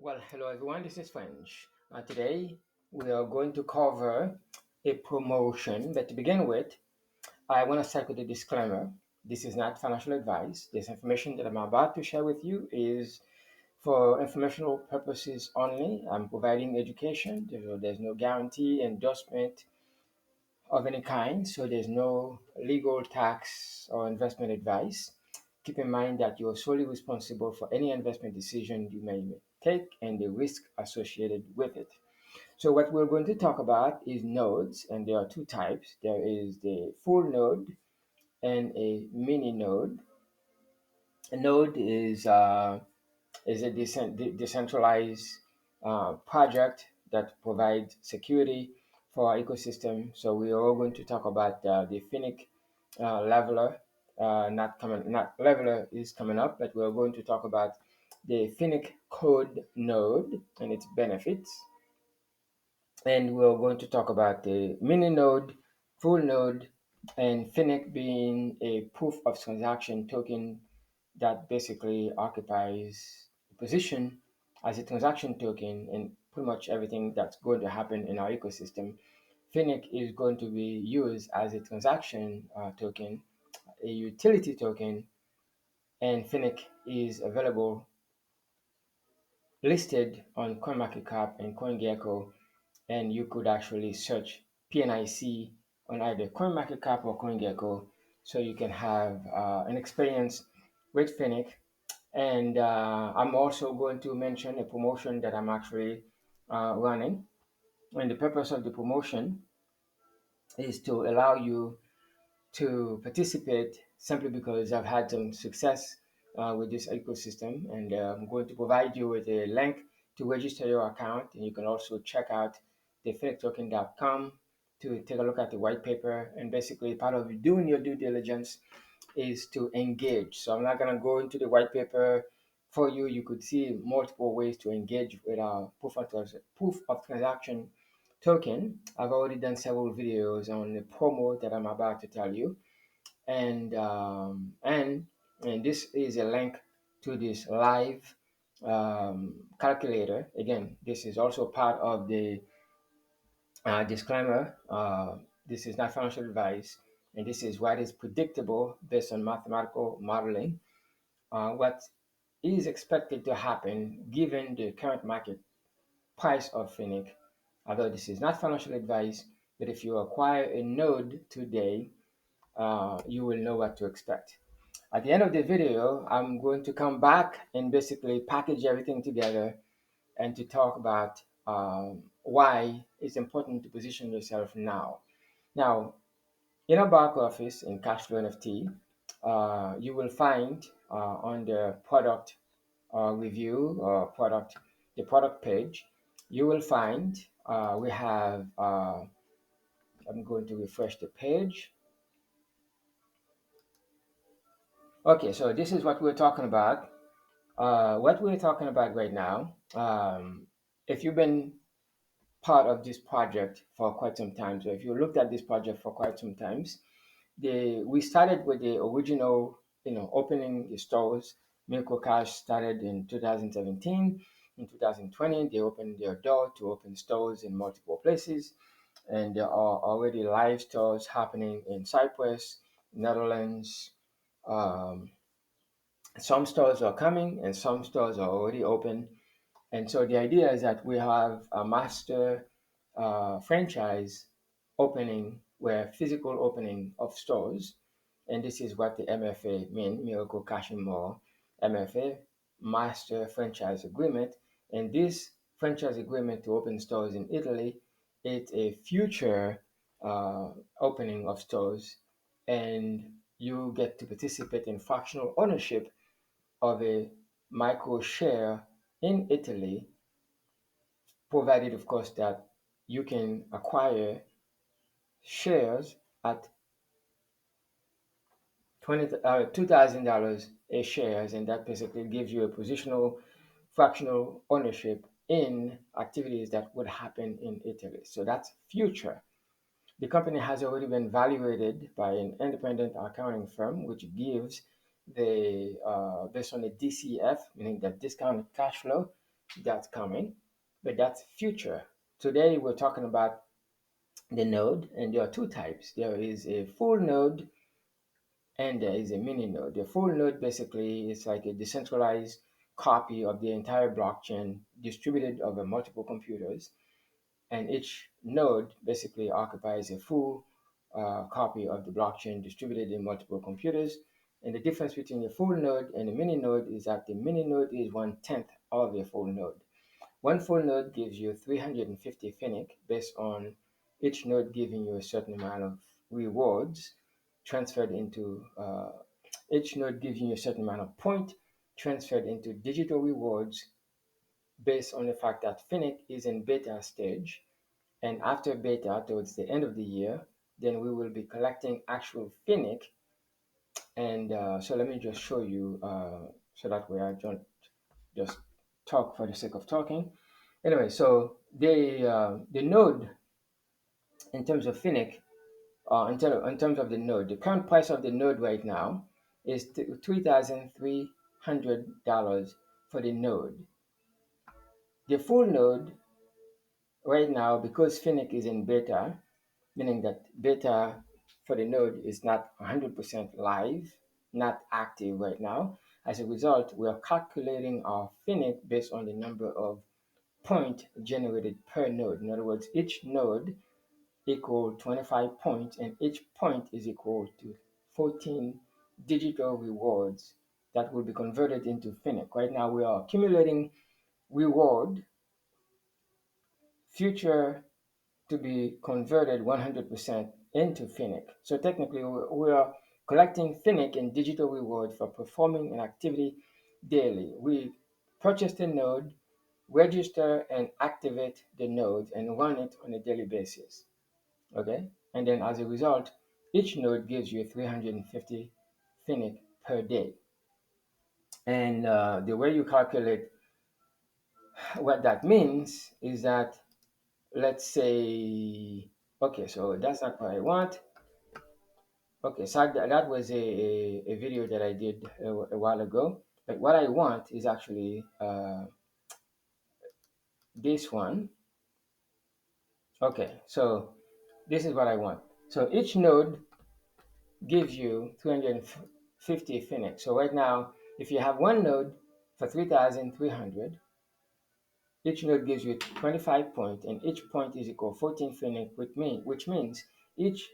Well, hello everyone, this is French. Today we are going to cover a promotion, but to begin with, I want to start with a disclaimer. This is not financial advice. This information that I'm about to share with you is for informational purposes only. I'm providing education. There's no guarantee, endorsement of any kind, so there's no legal, tax, or investment advice. Keep in mind that you're solely responsible for any investment decision you may take and the risk associated with it. So, what we're going to talk about is nodes, and there are two types. There is the full node and a mini node. A node is a decentralized project that provides security for our ecosystem. So we are all going to talk about the Phoenic leveler. Not leveler is coming up, but we're going to talk about the Phoenic code node and its benefits. And we're going to talk about the mini node, full node, and Phoenix being a proof of transaction token that basically occupies a position as a transaction token in pretty much everything that's going to happen in our ecosystem. Phoenix is going to be used as a transaction token, a utility token, and Phoenix is available listed on CoinMarketCap and CoinGecko, and you could actually search PNIC on either CoinMarketCap or CoinGecko, so you can have an experience with Phoenix. And I'm also going to mention a promotion that I'm actually running. And the purpose of the promotion is to allow you to participate simply because I've had some success with this ecosystem. And I'm going to provide you with a link to register your account. And you can also check out the phoenixtoken.com to take a look at the white paper. And basically, part of doing your due diligence is to engage. So I'm not going to go into the white paper for you. You could see multiple ways to engage with our proof of transaction token. I've already done several videos on the promo that I'm about to tell you, and and this is a link to this live calculator. Again, this is also part of the disclaimer. This is not financial advice, and this is what is predictable based on mathematical modeling. What is expected to happen given the current market price of Phoenix. Although this is not financial advice, but if you acquire a node today, you will know what to expect. At the end of the video, I'm going to come back and basically package everything together and to talk about why it's important to position yourself now. Now, in our back office in Cashflow NFT, you will find on the product review or the product page, you will find we have, I'm going to refresh the page. Okay, so this is what we're talking about. What we're talking about right now, if you've been part of this project for quite some time, so if you looked at this project for quite some times, we started with the original, opening the stores. Miracle Cash started in 2017. In 2020, they opened their door to open stores in multiple places, and there are already live stores happening in Cyprus, Netherlands. Um, some stores are coming, and some stores are already open. And so the idea is that we have a master franchise opening, where physical opening of stores, and this is what the MFA mean, Miracle Cash and More, MFA, Master Franchise Agreement. And this franchise agreement to open stores in Italy, it's a future opening of stores, and you get to participate in fractional ownership of a micro share in Italy, provided, of course, that you can acquire shares at $2,000 a shares, and that basically gives you a positional fractional ownership in activities that would happen in Italy. So that's future. The company has already been valuated by an independent accounting firm, which gives based on the DCF, meaning the discounted cash flow, that's coming, but that's future. Today we're talking about the node, and there are two types. There is a full node and there is a mini node. The full node basically is like a decentralized copy of the entire blockchain distributed over multiple computers, and each node basically occupies a full copy of the blockchain distributed in multiple computers. And the difference between the full node and the mini node is that the mini node is 1/10 of a full node. One full node gives you 350 Phoenic based on each node giving you a certain amount of rewards transferred into each node giving you a certain amount of point transferred into digital rewards based on the fact that Phoenix is in beta stage. And after beta, towards the end of the year, then we will be collecting actual Phoenix. And so let me just show you so that way I don't just talk for the sake of talking. Anyway, so the node in terms of Phoenix, in terms of the node, the current price of the node right now is $3,300 for the node. The full node right now, because Phoenix is in beta, meaning that beta for the node is not 100% live, not active right now. As a result, we are calculating our Phoenix based on the number of points generated per node. In other words, each node equal 25 points, and each point is equal to 14 digital rewards that will be converted into Phoenix. Right now, we are accumulating reward future to be converted 100% into Phoenix. So technically, we are collecting Phoenix and digital reward for performing an activity daily. We purchase the node, register and activate the node, and run it on a daily basis. Okay, and then as a result, each node gives you 350 Phoenix per day. And the way you calculate what that means is that, let's say, okay, so that's not what I want. Okay, so that was a video that I did a while ago. But what I want is actually this one. Okay, so this is what I want. So each node gives you 350 Phoenix. So right now, if you have one node for 3,300, each node gives you 25 points, and each point is equal 14 Phoenix, which means each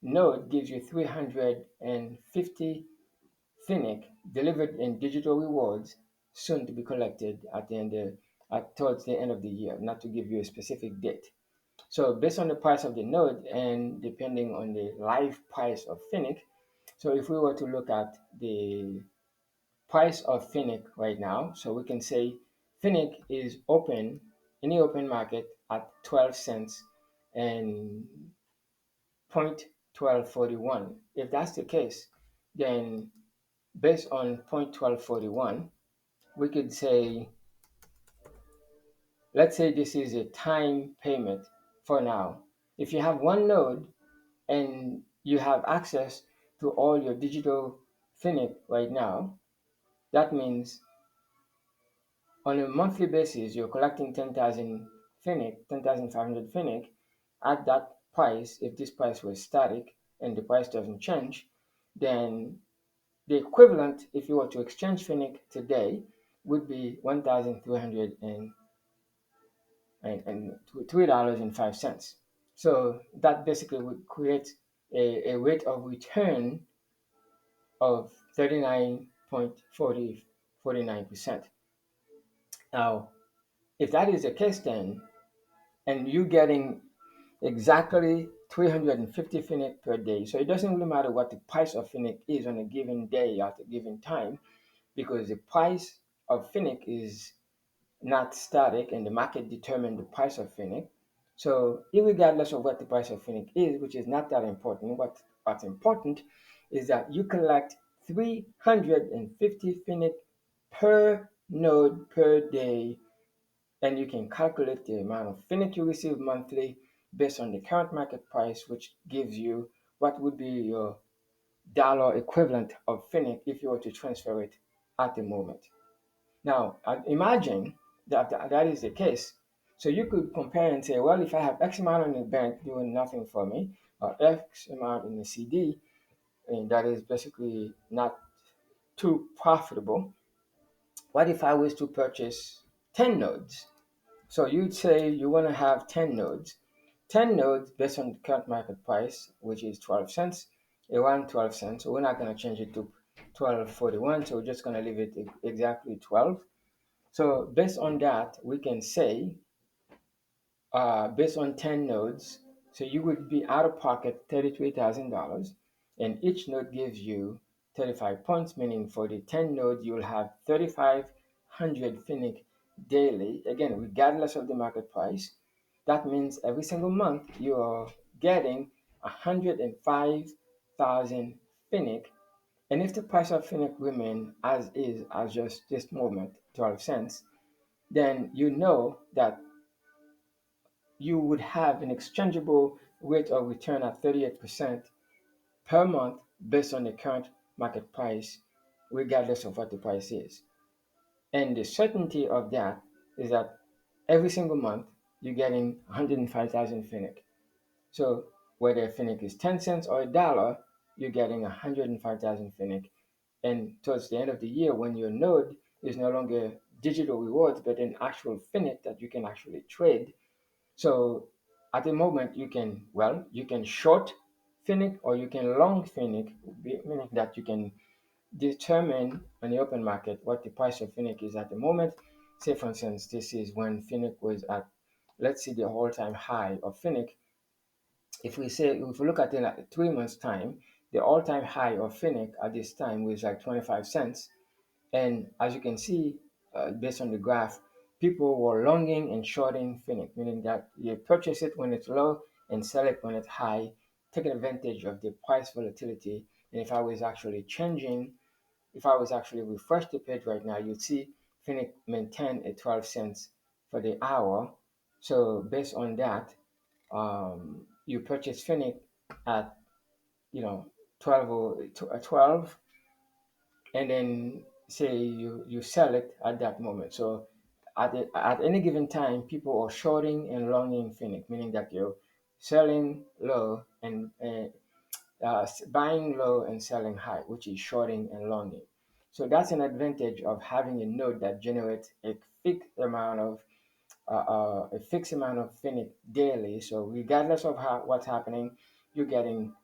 node gives you 350 Phoenix delivered in digital rewards soon to be collected towards the end of the year, not to give you a specific date. So based on the price of the node and depending on the live price of Phoenix, so if we were to look at the price of Phoenix right now, so we can say Phoenix is open in the open market at 12 cents and 0.1241. If that's the case, then based on 0.1241, we could say, let's say this is a time payment for now. If you have one node and you have access to all your digital Phoenix right now, that means on a monthly basis, you're collecting 10,000 Phoenix, 10,500 Phoenix at that price. If this price was static and the price doesn't change, then the equivalent, if you were to exchange Phoenix today, would be $1,303.05. So that basically would create a rate of return of 39.49%. Now, if that is the case, then, and you're getting exactly 350 Phoenix per day, so it doesn't really matter what the price of Phoenix is on a given day at a given time, because the price of Phoenix is not static and the market determines the price of Phoenix. So regardless of what the price of Phoenix is, which is not that important, what's important is that you collect 350 Phoenix per node per day, and you can calculate the amount of Phoenix you receive monthly based on the current market price, which gives you what would be your dollar equivalent of Phoenix if you were to transfer it at the moment. Now, imagine that is the case. So you could compare and say, well, if I have X amount in the bank doing nothing for me, or X amount in the CD, and that is basically not too profitable, what if I was to purchase 10 nodes? So you'd say you want to have 10 nodes. 10 nodes based on the current market price, which is 12 cents, around 12 cents. So we're not going to change it to 12.41. So we're just going to leave it exactly 12. So based on that, we can say, based on 10 nodes, so you would be out of pocket $33,000, and each node gives you 35 points, meaning for the 10 nodes, you will have 3,500 Phoenix daily, again, regardless of the market price. That means every single month you are getting 105,000 Phoenix. And if the price of Phoenix remain as is, as just this moment, 12 cents, then you know that you would have an exchangeable rate of return at 38% per month based on the current market price, regardless of what the price is. And the certainty of that is that every single month you're getting 105,000 Phoenix. So whether Phoenix is 10 cents or a dollar, you're getting 105,000 Phoenix. And towards the end of the year, when your node is no longer digital rewards, but an actual Phoenix that you can actually trade, so at the moment, you can short Phoenix or you can long Phoenix, meaning that you can determine on the open market what the price of Phoenix is at the moment. Say, for instance, this is when Phoenix was at, let's see, the all-time high of Phoenix. If we look at it at 3 months' time, the all-time high of Phoenix at this time was like 25 cents. And as you can see, based on the graph, people were longing and shorting Phoenix, meaning that you purchase it when it's low and sell it when it's high, taking advantage of the price volatility. And if I was actually refresh the page right now, you'd see Phoenix maintain at 12 cents for the hour. So based on that, you purchase Phoenix at, 12 or 12, and then say you sell it at that moment. So at any given time, people are shorting and longing Phoenix, meaning that you're selling low and buying low and selling high, which is shorting and longing. So that's an advantage of having a node that generates a fixed amount of Phoenix daily. So regardless of what's happening, you're getting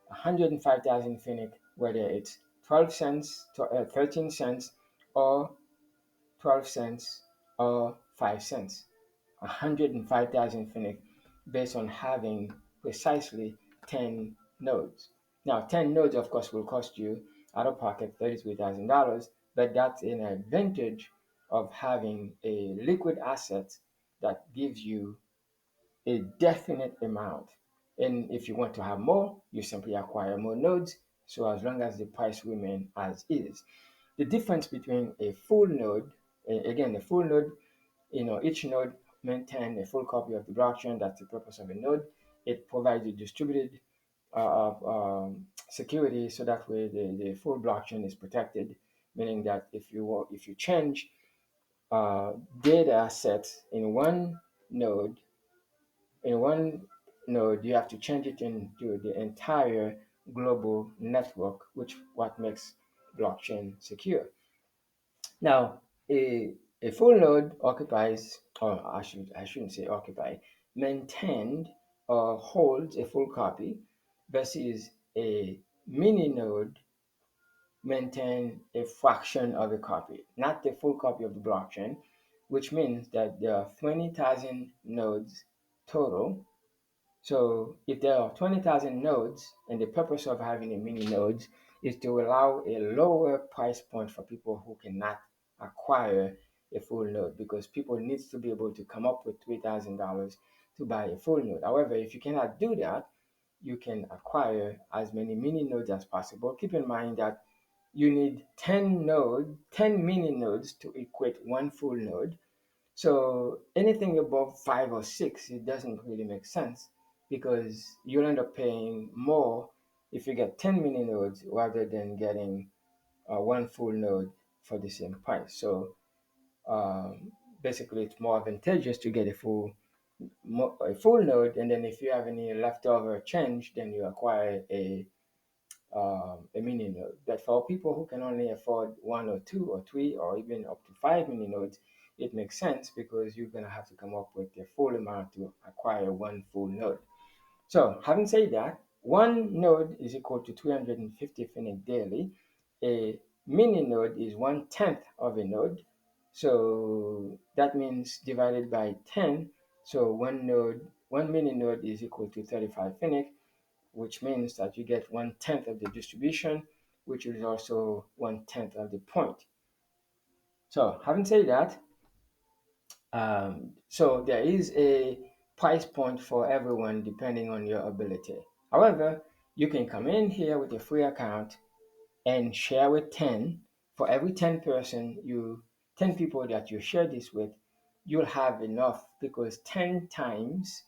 105,000 Phoenix, whether it's 12 cents, 13 cents, or 12 cents, or 5 cents. 105,000 Phoenix based on having precisely 10 nodes. Now, 10 nodes, of course, will cost you out of pocket $33,000, but that's an advantage of having a liquid asset that gives you a definite amount. And if you want to have more, you simply acquire more nodes. So as long as the price remains as is. The difference between a full node, again, a full node, each node maintains a full copy of the blockchain. That's the purpose of a node. It provides a distributed security, so that way the full blockchain is protected. Meaning that if you change data sets node, in one node, you have to change it into the entire global network, which what makes blockchain secure. Now, a full node occupies, or I shouldn't say occupy, maintained or holds a full copy, versus a mini node maintain a fraction of a copy, not the full copy of the blockchain, which means that there are 20,000 nodes total. So if there are 20,000 nodes, and the purpose of having a mini nodes is to allow a lower price point for people who cannot acquire a full node, because people need to be able to come up with $3,000 to buy a full node. However, if you cannot do that, you can acquire as many mini nodes as possible. Keep in mind that you need 10 mini nodes to equate one full node. So anything above 5 or 6, it doesn't really make sense, because you'll end up paying more if you get 10 mini nodes rather than getting one full node for the same price. So Um, Basically, it's more advantageous to get a full node, and then if you have any leftover change, then you acquire a mini node. But for people who can only afford one or two or three or even up to five mini nodes, it makes sense because you're gonna have to come up with the full amount to acquire one full node. So having said that, one node is equal to 350 Phoenix daily. A mini node is 1/10 of a node. So that means divided by 10. So one mini node is equal to 35 Phoenix, which means that you get 1/10 of the distribution, which is also 1/10 of the point. So having said that, so there is a price point for everyone depending on your ability. However, you can come in here with a free account and share with 10. For every 10 people that you share this with, you'll have enough because 10 times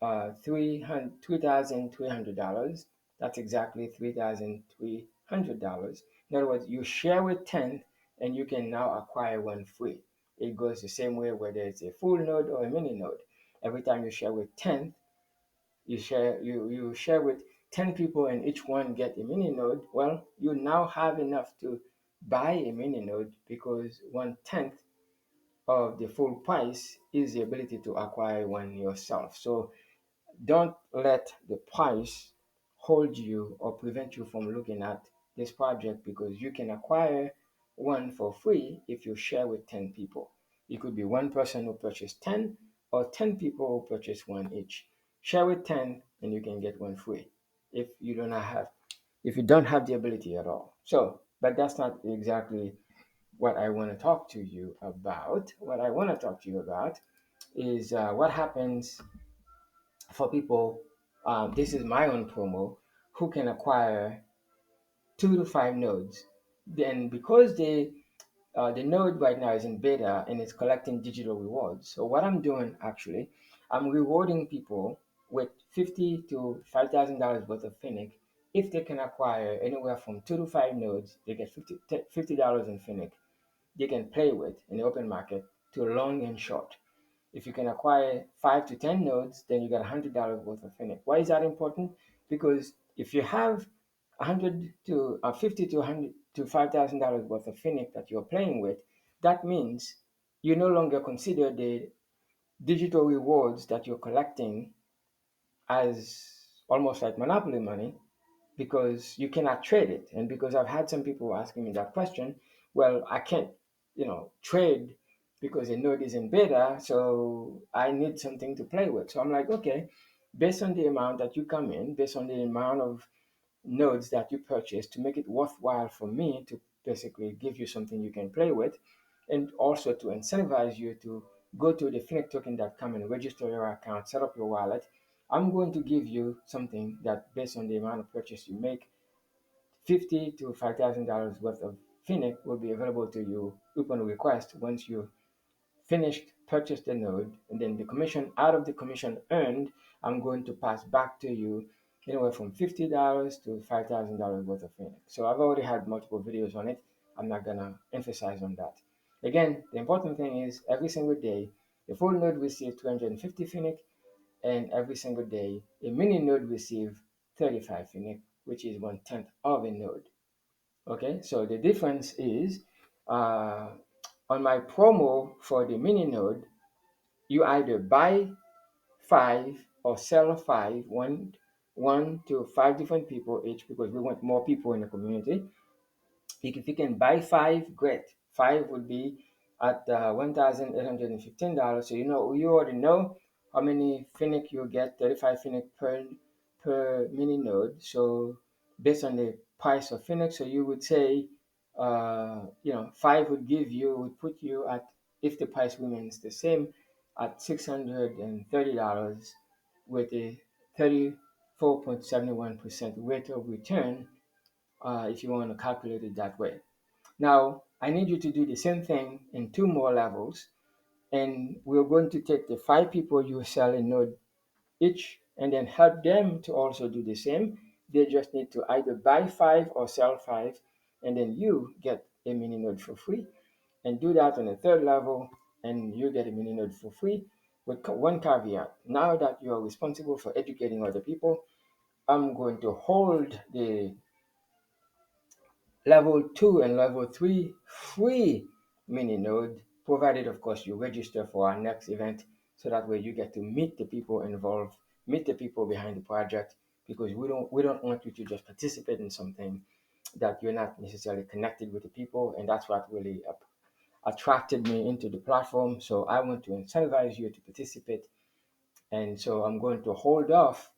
$3,300. That's exactly $3,300. In other words, you share with 10 and you can now acquire one free. It goes the same way whether it's a full node or a mini node. Every time you share with 10, you share with 10 people and each one get a mini node. Well, you now have enough to buy a mini node because 1/10 of the full price is the ability to acquire one yourself. So don't let the price hold you or prevent you from looking at this project because you can acquire one for free if you share with 10 people. It could be one person who purchased 10 or 10 people who purchase one each. Share with 10 and you can get one free if you don't have the ability at all. So, but that's not exactly what I want to talk to you about. What I want to talk to you about is what happens for people, this is my own promo, who can acquire 2 to 5 nodes. Then because the node right now is in beta and it's collecting digital rewards. So what I'm doing actually, I'm rewarding people with $50 to $5,000 worth of Phoenix. If they can acquire anywhere from 2 to 5 nodes, they get $50 in Phoenix they can play with in the open market to long and short. If you can acquire 5 to 10 nodes, then you got $100 worth of Phoenix. Why is that important? Because if you have 50 to 100 to $5,000 worth of Phoenix that you're playing with, that means you no longer consider the digital rewards that you're collecting as almost like monopoly money because you cannot trade it. And because I've had some people asking me that question, well, I can't, trade because the node is in beta, so I need something to play with. So I'm like, okay, based on the amount that you come in, based on the amount of nodes that you purchase to make it worthwhile for me to basically give you something you can play with, and also to incentivize you to go to the phoenixtoken.com and register your account, set up your wallet. I'm going to give you something that, based on the amount of purchase you make, $50 to $5,000 worth of Phoenix will be available to you upon request once you finished purchase the node, and then the commission out of the commission earned, I'm going to pass back to you anywhere from $50 to $5,000 worth of Phoenix. So I've already had multiple videos on it. I'm not gonna emphasize on that. Again, the important thing is every single day, the full node receives 250 Phoenix, and every single day, a mini node receives 35 Phoenix, which is 1/10 of a node. Okay, so the difference is uh, on my promo for the mini node, you either buy five or sell five, one to five different people each, because we want more people in the community. If you can buy five, great. Five would be at $1,815. So you already know how many Phoenix you get, 35 Phoenix per mini node. So based on the price of Phoenix, so you would say, five would put you at, if the price remains the same, at $630 with a 34.71% rate of return, if you want to calculate it that way. Now, I need you to do the same thing in two more levels, and we're going to take the 5 people you sell a node each and then help them to also do the same. They just need to either buy five or sell five, and then you get a mini node for free. and do that on the third level, and you get a mini node for free with one caveat. Now that you are responsible for educating other people, I'm going to hold the level 2 and level 3 free mini node, provided, of course, you register for our next event. So that way you get to meet the people involved, meet the people behind the project, because we don't want you to just participate in something that you're not necessarily connected with the people. And that's what really attracted me into the platform. So I want to incentivize you to participate. And so I'm going to hold off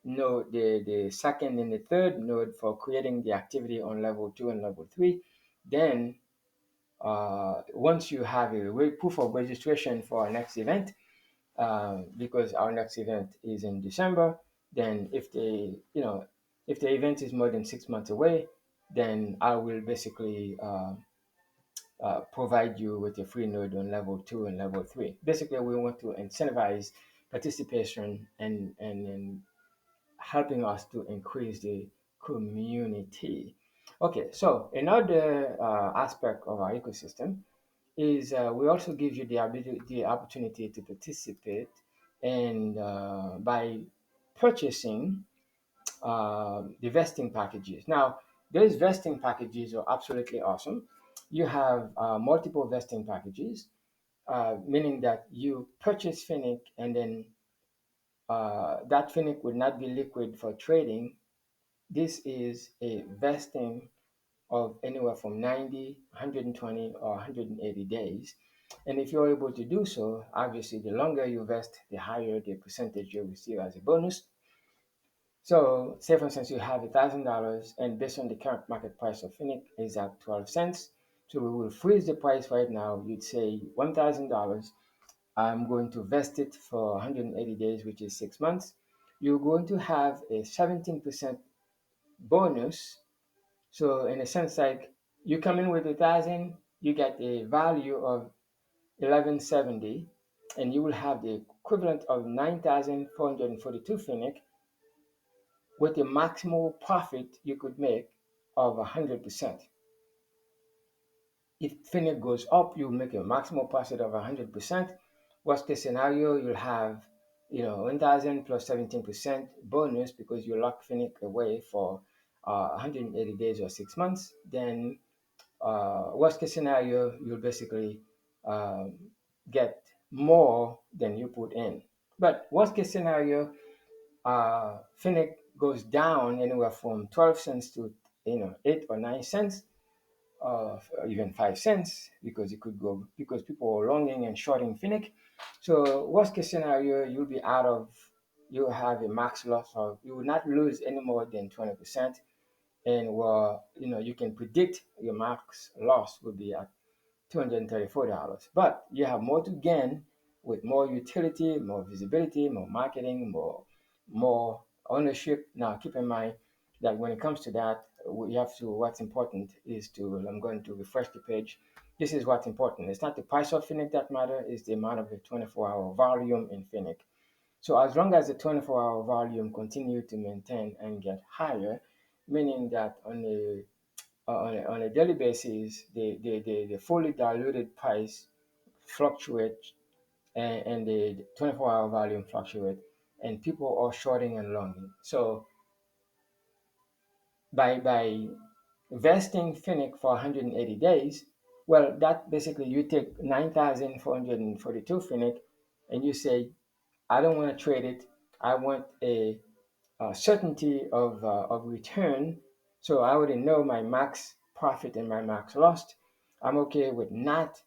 node, the second and the third node for creating the activity on level 2 and level 3. Then once you have a proof of registration for our next event, because our next event is in December, then if the event is more than 6 months away, then I will basically provide you with a free node on level 2 and level 3. Basically, we want to incentivize participation and helping us to increase the community. Okay, so another aspect of our ecosystem is we also give you the opportunity to participate and by purchasing the vesting packages. Now, those vesting packages are absolutely awesome. You have multiple vesting packages, meaning that you purchase Phoenix and then that Phoenix would not be liquid for trading. This is a vesting of anywhere from 90, 120, or 180 days. And if you're able to do so, obviously, the longer you vest, the higher the percentage you receive as a bonus. So, say for instance, you have $1,000, and based on the current market price of Phoenix is at 12 cents. So we will freeze the price right now. You'd say $1,000. I'm going to vest it for 180 days, which is 6 months. You're going to have a 17% bonus. So in a sense, like you come in with 1,000, you get a value of 1170, and you will have the equivalent of 9,442 Phoenix with a maximal profit you could make of 100%. If Phoenix goes up, you'll make a maximal profit of 100%. Worst case scenario, you'll have 1,000 plus 17% bonus because you lock Phoenix away for 180 days or 6 months. Then worst case scenario, you'll basically um, get more than you put in. But worst case scenario, Phoenix goes down anywhere from 12 cents to 8 or 9 cents, even 5 cents, because it could go because people are longing and shorting Phoenix. So worst case scenario, you'll have a max loss of, you will not lose any more than 20%. And you can predict your max loss will be at $234. But you have more to gain with more utility, more visibility, more marketing, more ownership. Now, keep in mind that when it comes to that, what's important is I'm going to refresh the page. This is what's important. It's not the price of Phoenix that matter, it's the amount of the 24-hour volume in Phoenix. So as long as the 24-hour volume continue to maintain and get higher, meaning that on a daily basis, the fully diluted price fluctuates, and the 24-hour volume fluctuate, and people are shorting and longing. So by vesting Phoenix for 180 days, well, that basically you take 9,442 Phoenix and you say, I don't want to trade it. I want a certainty of return. So I already know my max profit and my max loss. I'm okay with not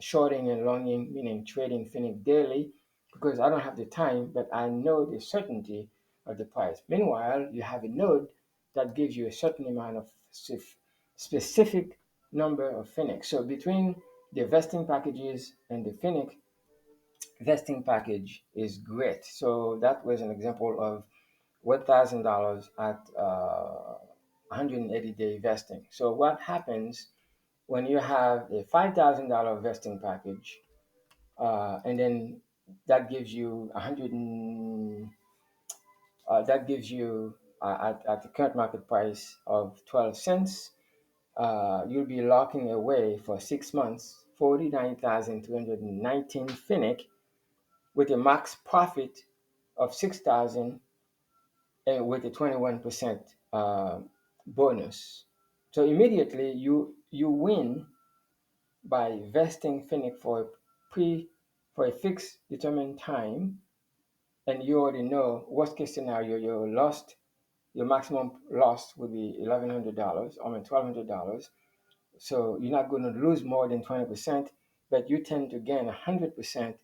shorting and longing, meaning trading Phoenix daily, because I don't have the time, but I know the certainty of the price. Meanwhile, you have a node that gives you a certain amount of specific number of Phoenix. So between the vesting packages and the Phoenix, vesting package is great. So that was an example of $1,000 at 180-day vesting. So what happens when you have a $5,000 vesting package, and then that gives you 100 that gives you at the current market price of 12 cents, you'll be locking away for 6 months 49,219 Phoenic with a max profit of 6,000 and with a 21% bonus. So immediately you win by vesting Phoenix pre for a fixed determined time, and you already know worst case scenario your maximum loss will be $1,100, I mean $1,200. So you're not going to lose more than 20%, but you tend to gain 100%,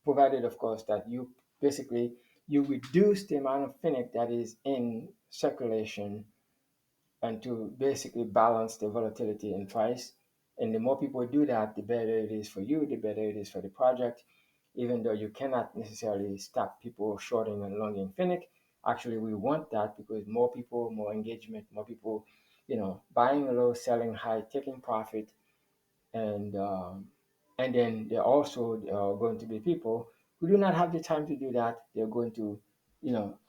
provided of course that you basically you reduce the amount of Phoenix that is in circulation and to basically balance the volatility in price. And the more people do that, the better it is for you, the better it is for the project, even though you cannot necessarily stop people shorting and longing Finnic. Actually, we want that because more people, more engagement, more people, buying low, selling high, taking profit, and and then there also are going to be people who do not have the time to do that. They're going to,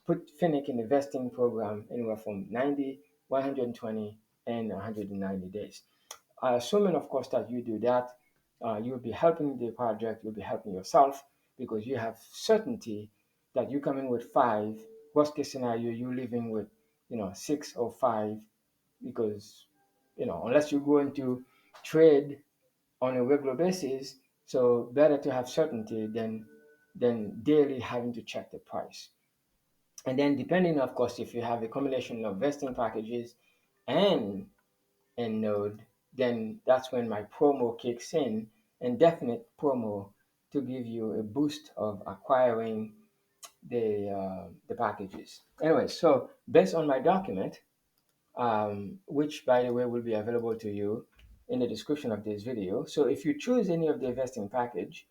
put Finnic in the vesting program anywhere from 90, 120, and 190 days. Assuming, of course, that you do that, you'll be helping the project, you'll be helping yourself because you have certainty that you come in with five. Worst case scenario, you're living with, six or five because, unless you're going to trade on a regular basis. So better to have certainty than daily having to check the price. And then depending, of course, if you have a combination of vesting packages and node, then that's when my promo kicks in, and definite promo to give you a boost of acquiring the packages. Anyway, so based on my document, which by the way will be available to you in the description of this video. So if you choose any of the investing package,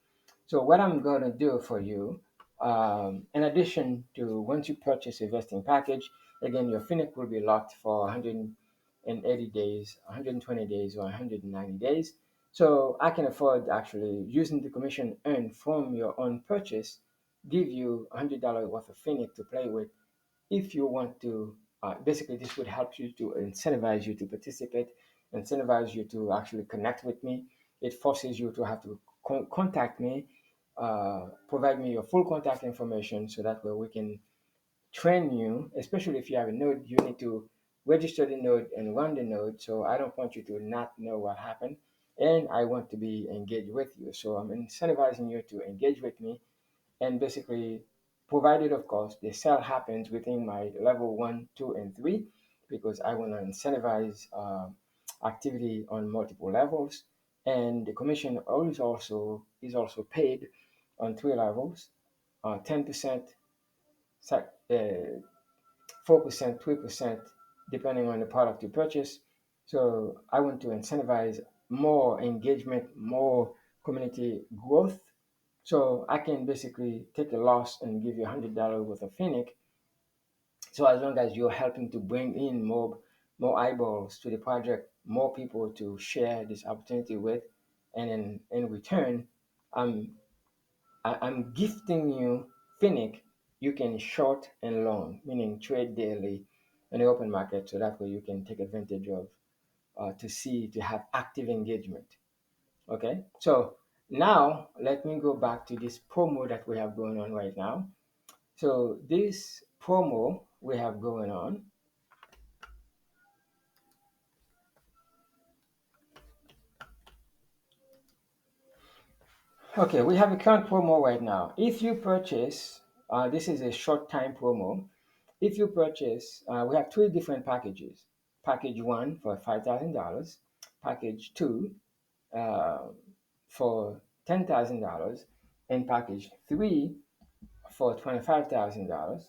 so what I'm going to do for you, in addition to once you purchase a vesting package, again, your Finic will be locked for 180 days, 120 days, or 190 days. So I can afford actually using the commission earned from your own purchase, give you $100 worth of Finic to play with if you want to. Basically, this would help you to incentivize you to participate, incentivize you to actually connect with me. It forces you to have to contact me, provide me your full contact information so that way we can train you, especially if you have a node, you need to register the node and run the node. So I don't want you to not know what happened. And I want to be engaged with you. So I'm incentivizing you to engage with me and basically provided of course the sale happens within my level 1, 2, and 3 because I want to incentivize activity on multiple levels, and the commission is also paid on 3 levels, 10%, 4%, 3%, depending on the product you purchase. So I want to incentivize more engagement, more community growth. So I can basically take a loss and give you $100 worth of Phoenix. So as long as you're helping to bring in more eyeballs to the project, more people to share this opportunity with, and in return, I'm I'm gifting you Phoenix. You can short and long, meaning trade daily in the open market, so that way you can take advantage of to have active engagement. Okay, so now let me go back to this promo that we have going on right now. So this promo we have going on, okay, we have a current promo right now. If you purchase, this is a short time promo. If you purchase, we have three different packages. Package one for $5,000, package two uh, for $10,000, and package three for $25,000.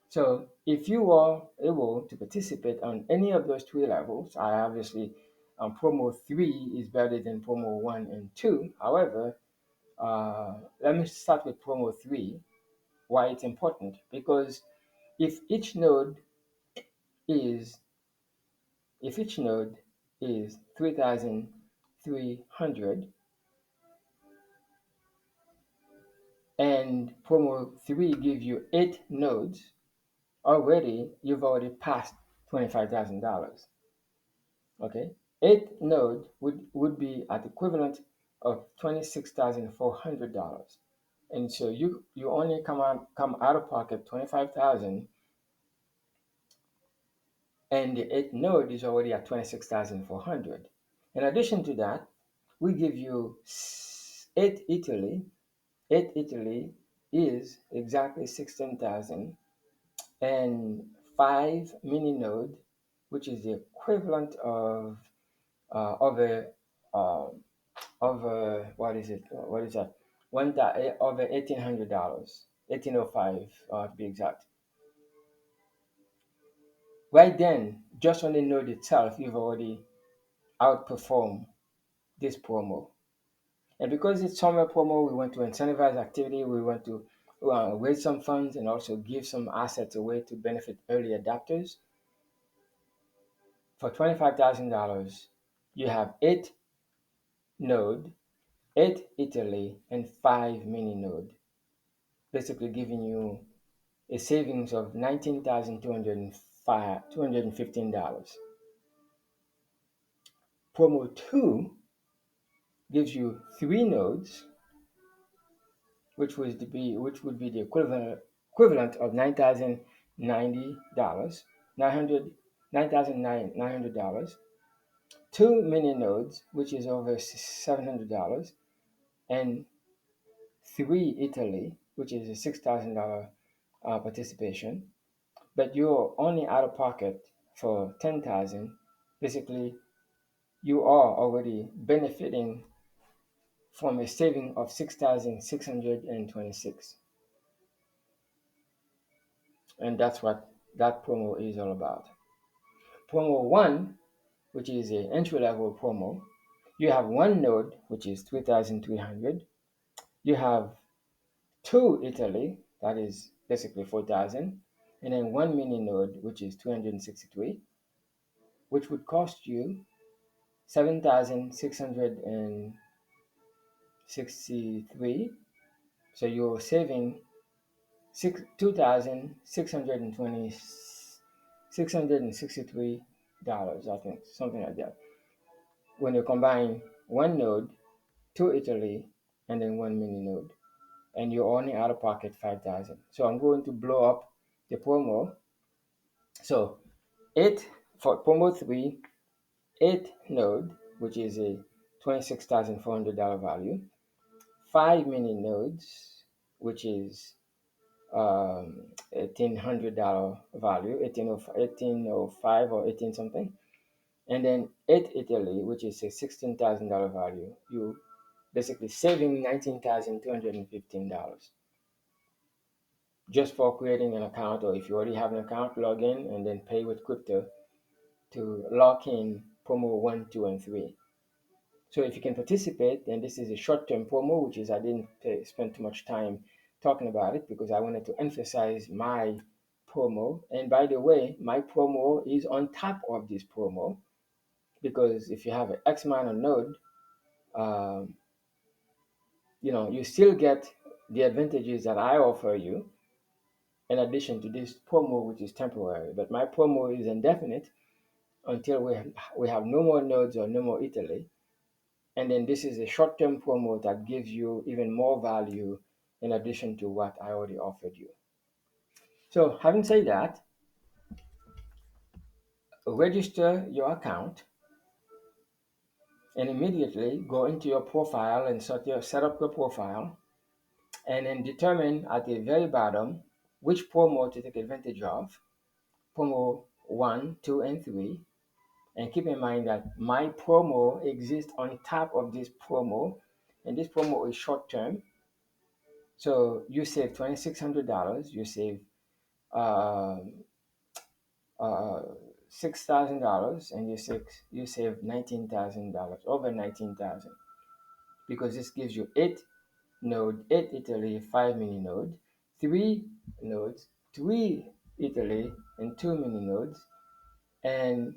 So if you are able to participate on any of those three levels, I obviously promo three is better than promo one and two. However, let me start with promo three. Why it's important? Because if each node is if each node is 3,300 and promo three gives you 8 nodes, already you've already passed $25,000. Okay, 8 node would be at equivalent of $26,400, and so you only come out of pocket 25,000, and the 8 node is already at 26,400. In addition to that, we give you 8 Italy. 8 Italy is exactly 16,000, and 5 mini node, which is the equivalent of of a uh, what is it? What is that? Over $1,800, 1805 to be exact. Right then, just on the node itself, you've already outperformed this promo. And because it's summer promo, we want to incentivize activity. We want to raise some funds and also give some assets away to benefit early adopters. For $25,000, you have 8 node, 8 Italy, and 5 mini node, basically giving you a savings of $19,215. Promo 2 gives you 3 nodes, which would be the equivalent of $9,090, $9,900. 2 mini nodes, which is over $700, and 3 Italy, which is a $6,000 participation. But you're only out of pocket for 10,000. Basically, you are already benefiting from a saving of 6,626, and that's what that promo is all about. Promo 1, which is an entry level promo, you have 1 node, which is 3,300. You have 2 Italy, that is basically 4,000, and then 1 mini node, which is 263, which would cost you 7,663. So you're saving 2,620, $663, I think, something like that. When you combine 1 node, 2 Italy, and then 1 mini node, and you're only out of pocket 5,000. So I'm going to blow up the promo. So 8 for promo 3, 8 node, which is a $26,400 value, 5 mini nodes, which is $1,800 value, 1805 or 18 something, and then 8 Italy, which is a $16,000 value. You basically saving $19,215 just for creating an account, or if you already have an account, log in and then pay with crypto to lock in promo 1, 2, and 3. So if you can participate, then this is a short-term promo, which is I didn't spend too much time talking about it because I wanted to emphasize my promo. And by the way, my promo is on top of this promo because if you have an X minor node, um, you still get the advantages that I offer you in addition to this promo, which is temporary. But my promo is indefinite until we have no more nodes or no more Italy. And then this is a short-term promo that gives you even more value in addition to what I already offered you. So having said that, register your account and immediately go into your profile and set up your profile, and then determine at the very bottom which promo to take advantage of, promo 1, 2, and 3. And keep in mind that my promo exists on top of this promo, and this promo is short term. So you save $2,600, you save um, uh, $6,000, and you save $19,000, over 19,000, because this gives you 8 node, 8 Italy, 5 mini node, 3 nodes, 3 Italy, and 2 mini nodes, and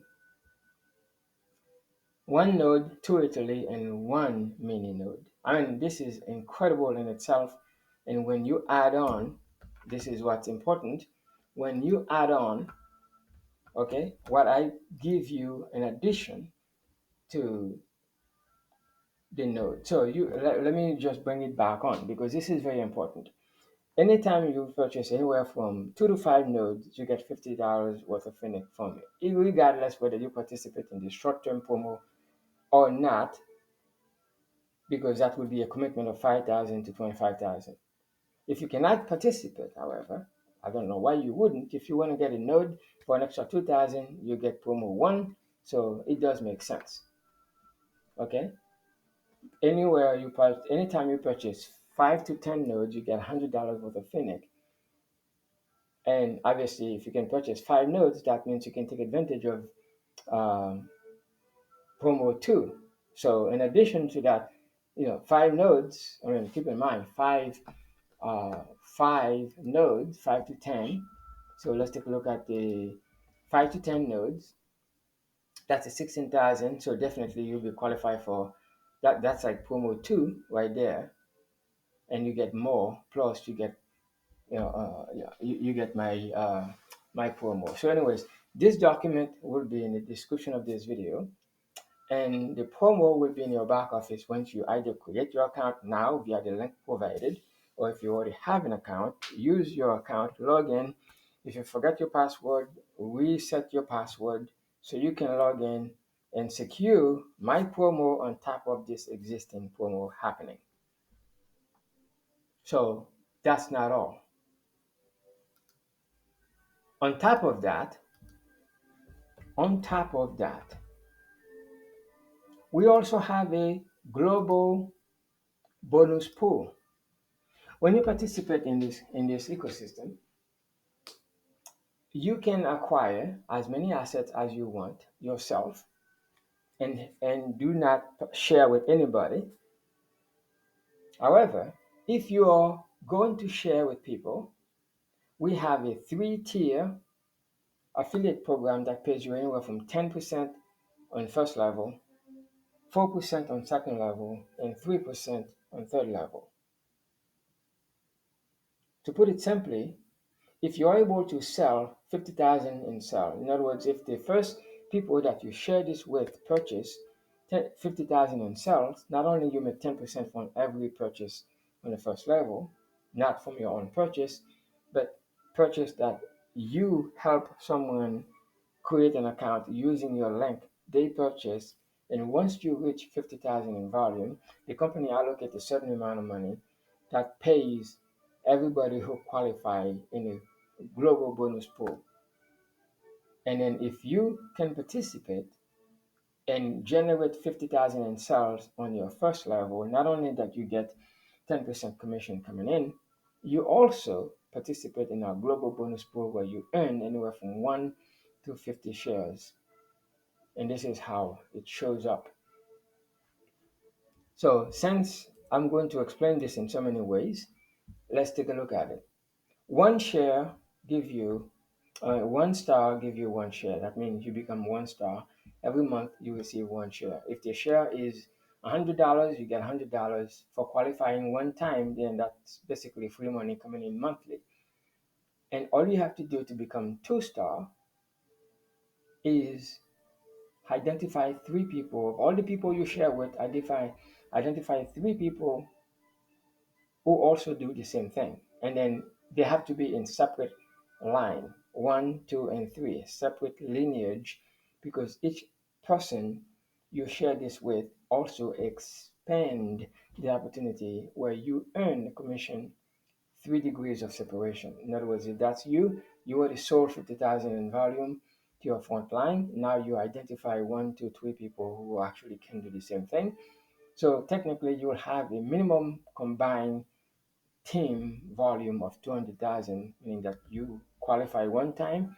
1 node, 2 Italy, and 1 mini node. I mean, this is incredible in itself. And when you add on, this is what's important. When you add on Okay, what I give you in addition to the node. So let me just bring it back on because this is very important. Anytime you purchase anywhere from 2 to 5 nodes, you get $50 worth of Phoenix from it, regardless whether you participate in the short-term promo or not, because that would be a commitment of 5,000 to 25,000. If you cannot participate, however, I don't know why you wouldn't. If you want to get a node for an extra 2,000, you get promo one, so it does make sense. Okay. Anytime you purchase 5 to 10 nodes, you get $100 worth of Phoenix. And obviously, if you can purchase 5 nodes, that means you can take advantage of um, promo two. So in addition to that, 5 nodes. I mean, keep in mind uh, 5 nodes, 5 to 10. So let's take a look at the 5 to 10 nodes. That's a 16,000. So definitely you'll be qualified for that. That's like promo two right there, and you get more. Plus you get yeah, you get my promo. So anyways, this document will be in the description of this video, and the promo will be in your back office once you either create your account now via the link provided, or if you already have an account, use your account, log in. If you forget your password, reset your password so you can log in and secure my promo on top of this existing promo happening. So that's not all. On top of that, on top of that, we also have a global bonus pool. When you participate in this ecosystem, you can acquire as many assets as you want yourself and do not share with anybody. However, if you are going to share with people, we have a 3-tier affiliate program that pays you anywhere from 10% on first level, 4% on second level, and 3% on third level. To put it simply, if you're able to sell 50,000 in sell, in other words, if the first people that you share this with purchase 50,000 in sales, not only you make 10% from every purchase on the first level, not from your own purchase, but purchase that you help someone create an account using your link they purchase. And once you reach 50,000 in volume, the company allocates a certain amount of money that pays everybody who qualify in a global bonus pool. And then if you can participate and generate 50,000 in sales on your first level, not only that you get 10% commission coming in, you also participate in our global bonus pool where you earn anywhere from 1 to 50 shares. And this is how it shows up. So since I'm going to explain this in so many ways, let's take a look at it. One share give you 1 star give you 1 share. That means you become 1 star. Every month you receive 1 share. If the share is $100, you get $100 for qualifying one time. Then that's basically free money coming in monthly. And all you have to do to become 2 star is identify 3 people. Of all the people you share with, identify 3 people who also do the same thing. And then they have to be in separate line, 1, 2, and 3, separate lineage, because each person you share this with also expand the opportunity where you earn the commission 3 degrees of separation. In other words, if that's you already sold 50,000 in volume to your front line. Now you identify 1, 2, 3 people who actually can do the same thing. So technically, you will have a minimum combined team volume of 200,000, meaning that you qualify one time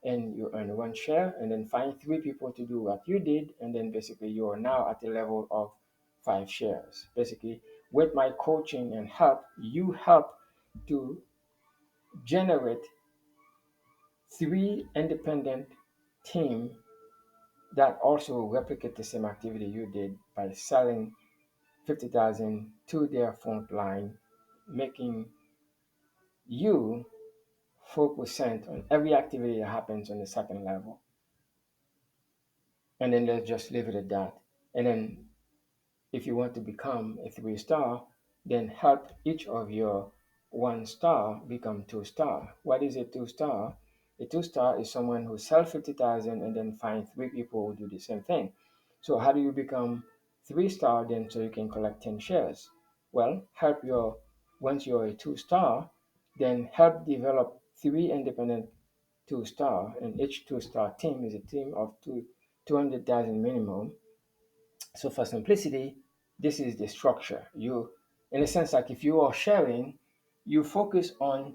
and you earn 1 share, and then find 3 people to do what you did, and then basically you are now at the level of 5 shares. Basically, with my coaching and help, you help to generate 3 independent team that also replicate the same activity you did by selling 50,000 to their front line, making you 4% on every activity that happens on the second level. And then let's just leave it at that. And then if you want to become a 3 star, then help each of your 1 star become 2 star. What is a 2 star? A 2 star is someone who sells 50,000 and then find 3 people who do the same thing. So how do you become 3 star then so you can collect 10 shares? Well, once you're a 2 star, then help develop 3 independent 2 star, and each 2 star team is a team of 200,000 minimum. So for simplicity, this is the structure. You, in a sense, like if you are sharing, you focus on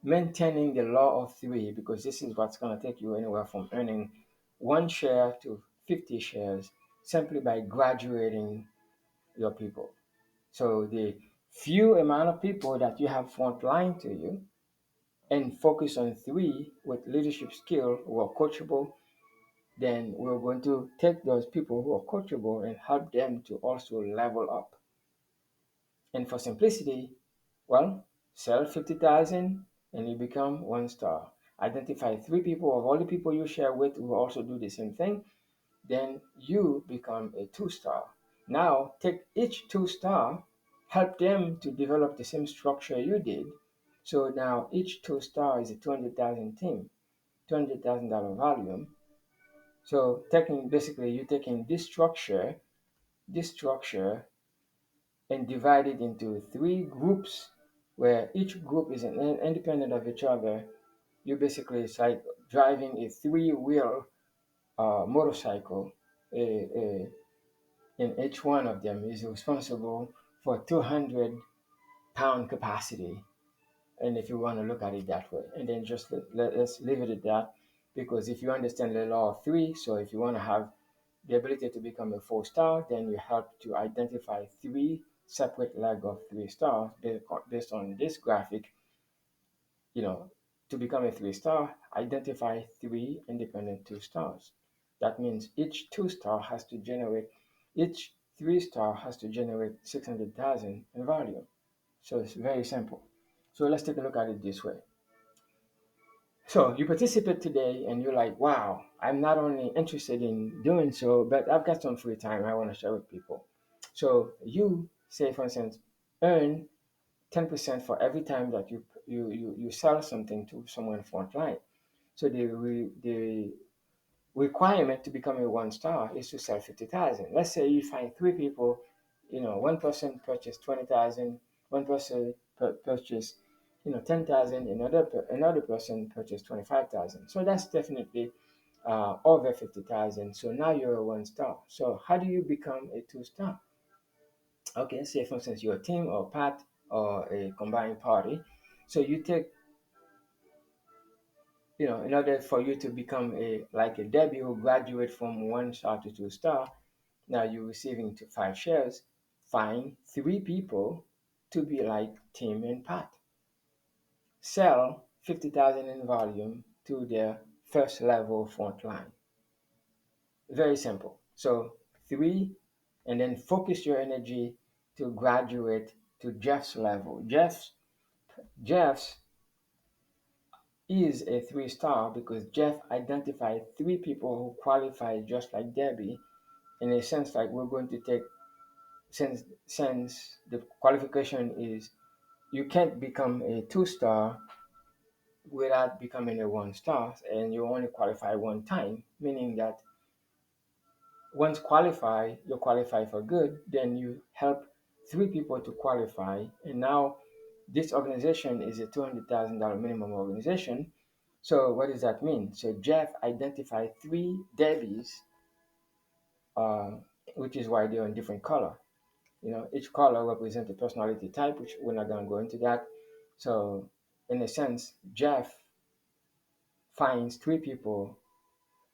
maintaining the law of three because this is what's going to take you anywhere from earning 1 share to 50 shares simply by graduating your people. So the few amount of people that you have front line to you and focus on three with leadership skill who are coachable, then we're going to take those people who are coachable and help them to also level up. And for simplicity, well, sell 50,000 and you become 1 star. Identify 3 people of all the people you share with who also do the same thing, then you become a 2 star. Now take each 2 star, help them to develop the same structure you did. So now each 2 star is a 200,000 team, $200,000 volume. So taking basically you taking this structure and divide it into 3 groups where each group is independent of each other. You basically it's like driving a three-wheel motorcycle. And each one of them is responsible for 200-pound capacity. And if you want to look at it that way, and then just let's leave it at that, because if you understand the law of three, so if you want to have the ability to become a 4 star, then you help to identify 3 separate leg of 3 stars based on this graphic. You know, to become a 3 star, identify 3 independent 2 stars. That means each 3 star has to generate 600,000 in volume. So it's very simple. So let's take a look at it this way. So you participate today and you're like, wow, I'm not only interested in doing so, but I've got some free time I want to share with people. So you say, for instance, earn 10% for every time that you sell something to someone frontline. So the requirement to become a 1 star is to sell 50,000. Let's say you find 3 people, one person purchased 20,000, one person purchased 10,000, another person purchased 25,000. So that's definitely over 50,000. So now you're a 1 star. So how do you become a 2 star? Okay, say for instance you're a team or part or a combined party. So you take, in order for you to become a Debbie who graduate from 1 star to 2 star, now you're receiving to 5 shares. Find 3 people to be like Tim and Pat. Sell 50,000 in volume to their first level front line. Very simple. So 3, and then focus your energy to graduate to Jeff's level. Jeff's is a 3 star because Jeff identified 3 people who qualify just like Debbie. In a sense, like we're going to take, since the qualification is you can't become a 2 star without becoming a 1 star, and you only qualify one time, meaning that once qualified, you qualify for good, then you help 3 people to qualify, and now this organization is a $200,000 minimum organization. So what does that mean? So Jeff identified 3 Debbies, uh, which is why they're in different color. Each color represents a personality type, which we're not going to go into that. So in a sense, Jeff finds 3 people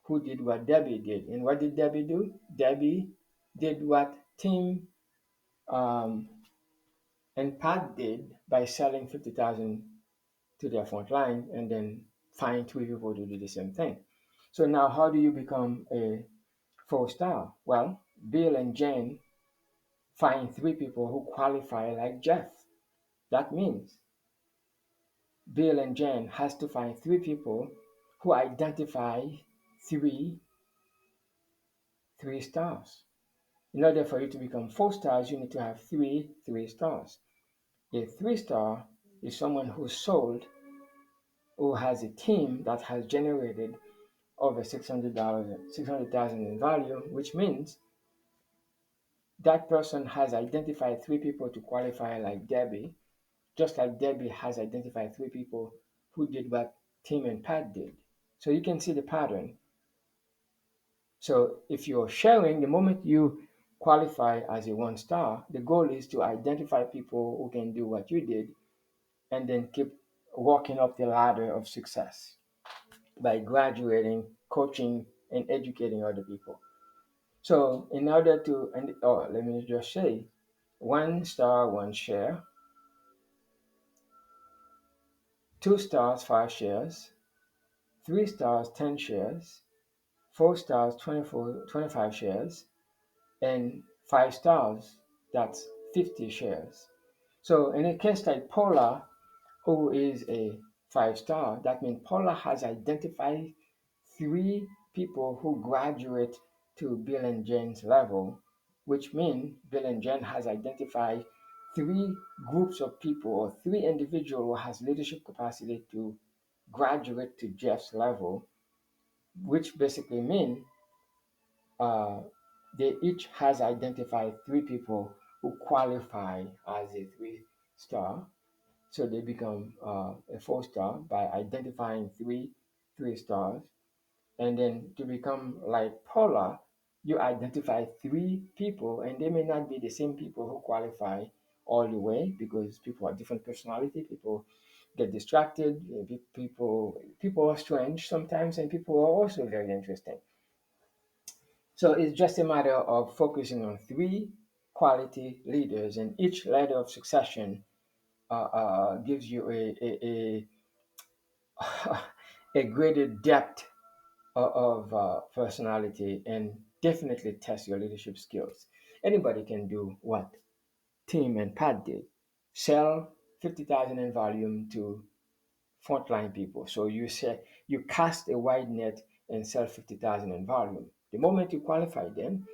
who did what Debbie did. And what did Debbie do? Debbie did what Tim um, and Pat did by selling 50,000 to their front line and then find 3 people to do the same thing. So now how do you become a 4 star? Well, Bill and Jane find 3 people who qualify like Jeff. That means Bill and Jen has to find three people who identify three three stars. In order for you to become 4 stars, you need to have three stars. A 3 star is someone who sold, who has a team that has generated over $600, 600,000 in value, which means that person has identified three people to qualify like Debbie, just like Debbie has identified three people who did what Tim and Pat did. So you can see the pattern. So if you're sharing, the moment you qualify as a 1 star, the goal is to identify people who can do what you did and then keep walking up the ladder of success by graduating, coaching, and educating other people. So in order to, and oh, let me just say, 1 star, 1 share, 2 stars, 5 shares, 3 stars, 10 shares, 4 stars, 25 shares, and 5 stars, that's 50 shares. So in a case like Paula, who is a 5 star, that means Paula has identified three people who graduate to Bill and Jen's level, which means Bill and Jen has identified three groups of people or three individuals who has leadership capacity to graduate to Jeff's level, which basically means uh, they each has identified three people who qualify as a 3 star. So they become a 4 star by identifying three stars. And then to become like Paula, you identify three people, and they may not be the same people who qualify all the way because people are different personality. People get distracted. People are strange sometimes, and people are also very interesting. So it's just a matter of focusing on three quality leaders, and each ladder of succession gives you a greater depth of personality and definitely test your leadership skills. Anybody can do what Tim and Pat did: sell 50,000 in volume to frontline people. So you say you cast a wide net and sell 50,000 in volume. The moment you qualify them,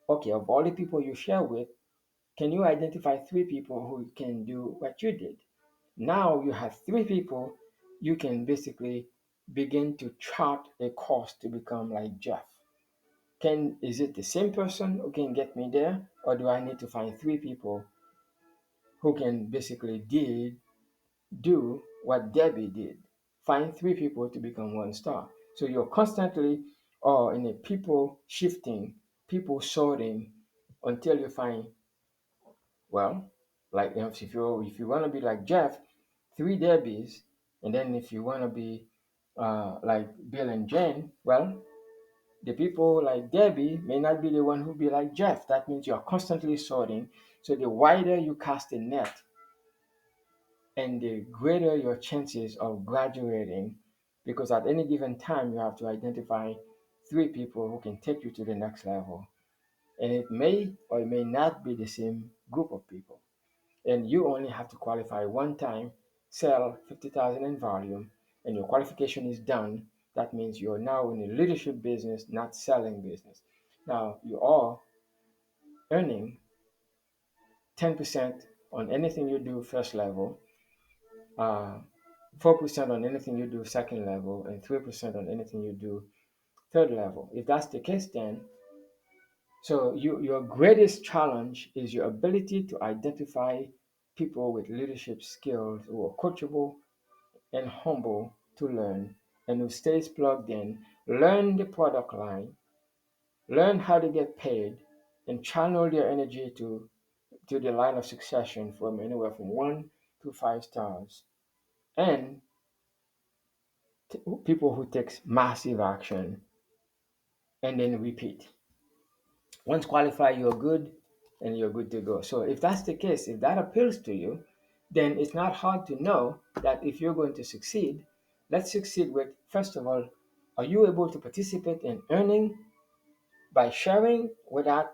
okay, of all the people you share with, can you identify three people who can do what you did? Now you have three people, you can basically begin to chart a course to become like Jeff. Is it the same person who can get me there, or do I need to find three people who can basically do what Debbie did? Find three people to become 1 star. So you're constantly in a people shifting, people sorting until you find, well, like if you want to be like Jeff, three Debbies, and then if you want to be like Bill and Jen, well, the people like Debbie may not be the one who be like Jeff. That means you are constantly sorting. So the wider you cast a net, and the greater your chances of graduating, because at any given time you have to identify three people who can take you to the next level, and it may or it may not be the same group of people, and you only have to qualify one time, sell 50,000 in volume, and your qualification is done. That means you're now in a leadership business, not selling business. Now you are earning 10% on anything you do first level, uh, 4% on anything you do second level, and 3% on anything you do third level. If that's the case, then your greatest challenge is your ability to identify people with leadership skills who are coachable and humble to learn, and who stays plugged in, learn the product line, learn how to get paid, and channel their energy to the line of succession from anywhere from 1 to 5 stars, and people who takes massive action and then repeat. Once qualified, you're good and you're good to go. So if that's the case, if that appeals to you, then it's not hard to know that if you're going to succeed, let's succeed with, first of all, are you able to participate in earning by sharing without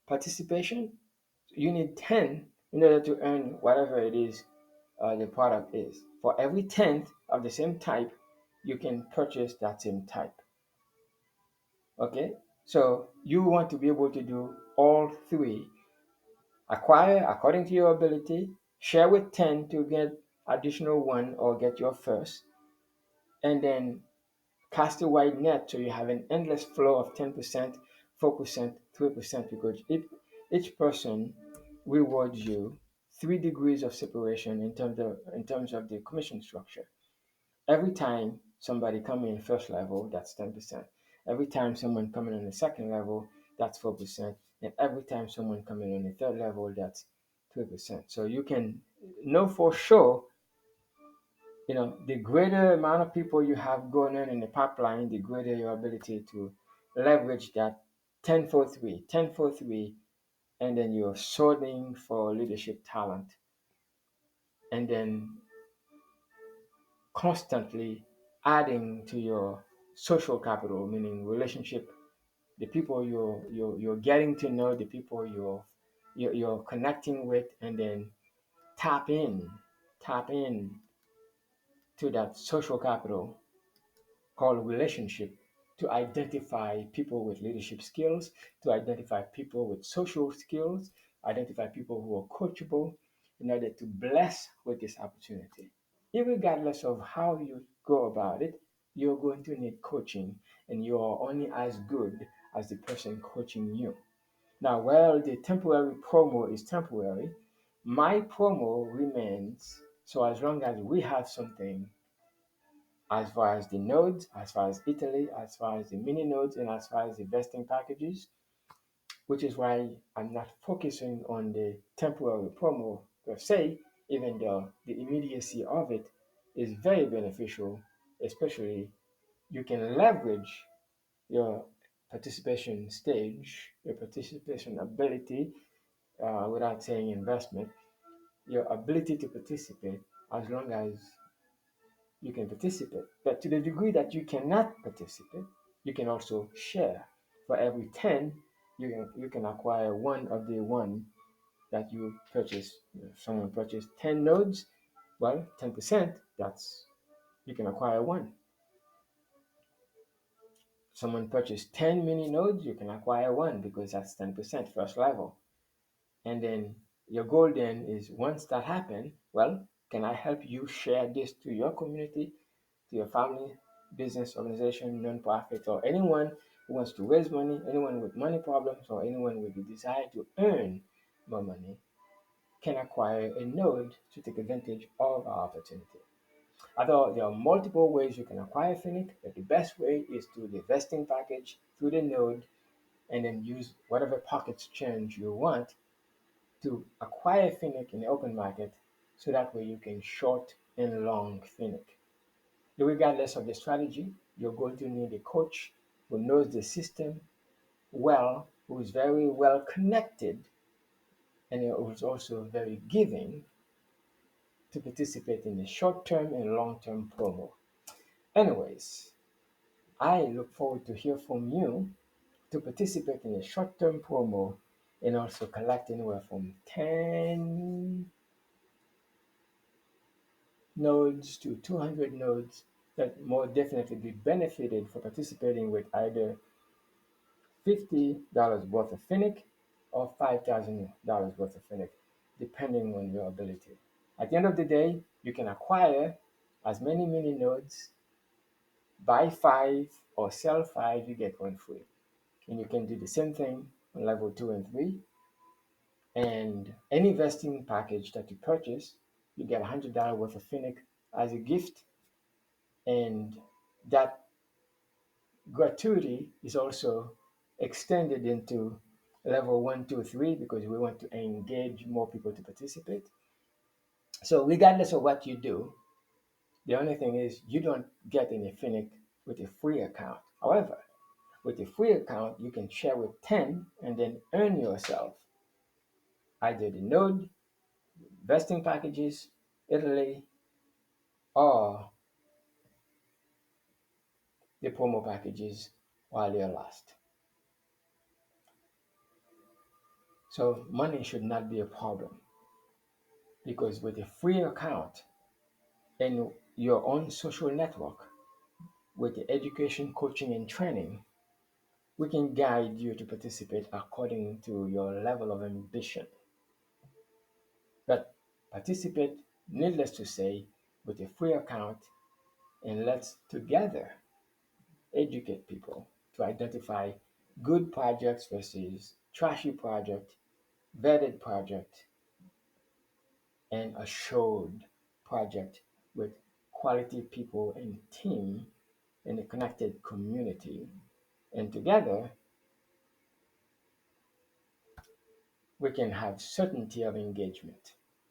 participation? You need 10 in order to earn whatever it is the product is. For every tenth of the same type, you can purchase that same type. Okay, so you want to be able to do all three: acquire according to your ability, share with 10 to get additional one or get your first, and then cast a wide net so you have an endless flow of 10%, 4%, 3%, because each person rewards you 3 degrees of separation in terms of the commission structure. Every time somebody come in first level, that's 10%. Every time someone coming on the second level, that's 4%. And every time someone coming on the third level, that's 3%. So you can know for sure, the greater amount of people you have going on in the pipeline, the greater your ability to leverage that 10-4-3, 10-4-3, and then you're sorting for leadership talent, and then constantly adding to your social capital, meaning relationship, the people you're getting to know, the people you're connecting with, and then tap in, tap in to that social capital called relationship, to identify people with leadership skills, to identify people with social skills, identify people who are coachable in order to bless with this opportunity. Irregardless of how you go about it, you're going to need coaching, and you are only as good as the person coaching you. Now, while the temporary promo is temporary, my promo remains. So as long as we have something, as far as the nodes, as far as Italy, as far as the mini nodes, and as far as the vesting packages, which is why I'm not focusing on the temporary promo per se, even though the immediacy of it is very beneficial, especially you can leverage your participation stage, your participation ability, without saying investment, your ability to participate as long as you can participate. But to the degree that you cannot participate, you can also share. For every 10, you can acquire one of the one that you purchase. If someone purchased 10 nodes, well, 10%, that's you can acquire one. Someone purchased 10 mini nodes, you can acquire one because that's 10% first level. And then your goal then is, once that happens, well, can I help you share this to your community, to your family, business, organization, nonprofit, or anyone who wants to raise money, anyone with money problems, or anyone with the desire to earn more money can acquire a node to take advantage of our opportunity. Although there are multiple ways you can acquire Phoenix, but the best way is through the vesting package, through the node, and then use whatever pockets change you want to acquire Phoenix in the open market, so that way you can short and long Phoenix. Regardless of the strategy, you're going to need a coach who knows the system well, who is very well connected, and who is also very giving to participate in the short term and long term promo. Anyways, I look forward to hear from you to participate in a short term promo and also collect anywhere from 10 nodes to 200 nodes that more definitely be benefited for participating with either $50 worth of Phoenix or $5,000 worth of Phoenix, depending on your ability. At the end of the day, you can acquire as many mini nodes, buy 5 or sell 5, you get one free. And you can do the same thing on level 2 and 3. And any vesting package that you purchase, you get $100 worth of Phoenix as a gift. And that gratuity is also extended into level 1, 2, 3, because we want to engage more people to participate. So regardless of what you do, the only thing is you don't get any Phoenix with a free account. However, with a free account, you can share with 10 and then earn yourself either the node, vesting packages, Italy, or the promo packages while they last. So money should not be a problem. because with a free account and your own social network, with the education, coaching, and training, we can guide you to participate according to your level of ambition. But participate, needless to say, with a free account, and let's together educate people to identify good projects versus trashy project, vetted project, and assured project with quality people and team in a connected community. And together, we can have certainty of engagement.